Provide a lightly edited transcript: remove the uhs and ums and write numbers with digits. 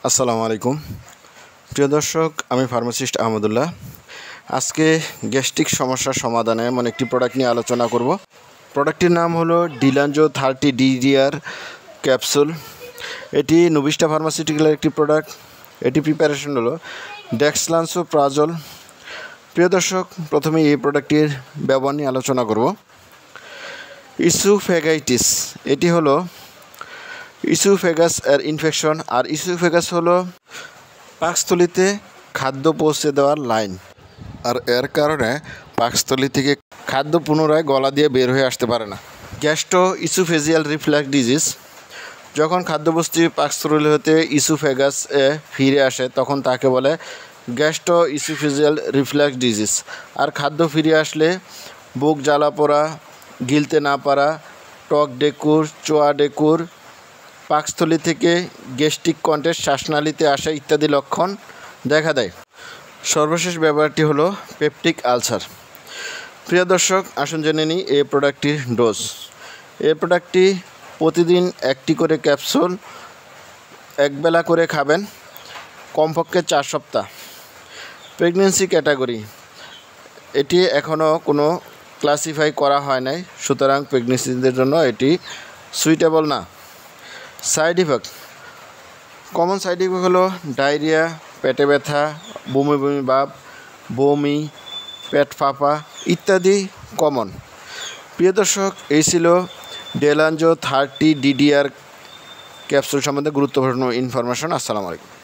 আসসালামু আলাইকুম প্রিয় দর্শক, আমি ফার্মাসিস্ট আহমদুল্লাহ। আজকে গ্যাস্ট্রিক সমস্যার সমাধানে এমন একটি প্রোডাক্ট নিয়ে আলোচনা করব। প্রোডাক্টটির নাম হলো ডিলাঞ্জো 30 DDR ক্যাপসুল। এটি নুবিস্টা ফার্মাসিউটিক্যালের একটি প্রোডাক্ট। এটি প্রিপারেশন হলো ডেক্সলান্সোপ্রাজল। প্রিয় দর্শক, প্রথমে এই প্রোডাক্টটির ব্যবহার নিয়ে আলোচনা করব। ইসোফেগাইটিস, এটি হলো ইসোফেগাস এর ইনফেকশন। আর ইসোফেগাস হলো পাকস্থলীতে খাদ্য পৌঁছে দেওয়ার লাইন, আর এর কারণে পাকস্থলী থেকে খাদ্য পুনরায় গলা দিয়ে বের হয়ে আসতে পারে না। গ্যাস্ট্রো ইসোফেজিয়াল রিফ্লাক্স ডিজিজ, যখন খাদ্যবস্তু পাকস্থলী হতে ইসোফেগাস এ ফিরে আসে তখন তাকে বলে গ্যাস্ট্রো ইসোফেজিয়াল রিফ্লাক্স ডিজিজ। আর খাদ্য ফিরে আসলে বুক জ্বালা পোড়া, গিলতে না পারা, টক ডেকুর, চোয়া ডেকুর, পাকস্থলী থেকে গ্যাস্ট্রিক কন্টেস্ট শ্বাসনালীতে আসা ইত্যাদি লক্ষণ দেখা দেয়। সর্বশেষ ব্যবহারটি হলো পেপটিক আলসার। প্রিয় দর্শক, আসুন জেনে নিই এই প্রোডাক্টটির ডোজ। এই প্রোডাক্টটি প্রতিদিন একটি করে ক্যাপসুল একবেলা করে খাবেন, কমপক্ষে 4 সপ্তাহ। প্রেগনেন্সি ক্যাটাগরি, এটি এখনও কোনো ক্লাসিফাই করা হয় নাই, সুতরাং প্রেগনেন্সিদের জন্য এটি সুইটেবল না। Side effect, common side effect হলো ডায়রিয়া, পেটে ব্যথা, বমি বমি ভাব, বমি, পেট ফাঁপা ইত্যাদি কমন। প্রিয় দর্শক, এই ছিল ডিলাঞ্জো 30 DDR ক্যাপসুল সম্বন্ধে গুরুত্বপূর্ণ ইনফরমেশন। আসসালামু আলাইকুম।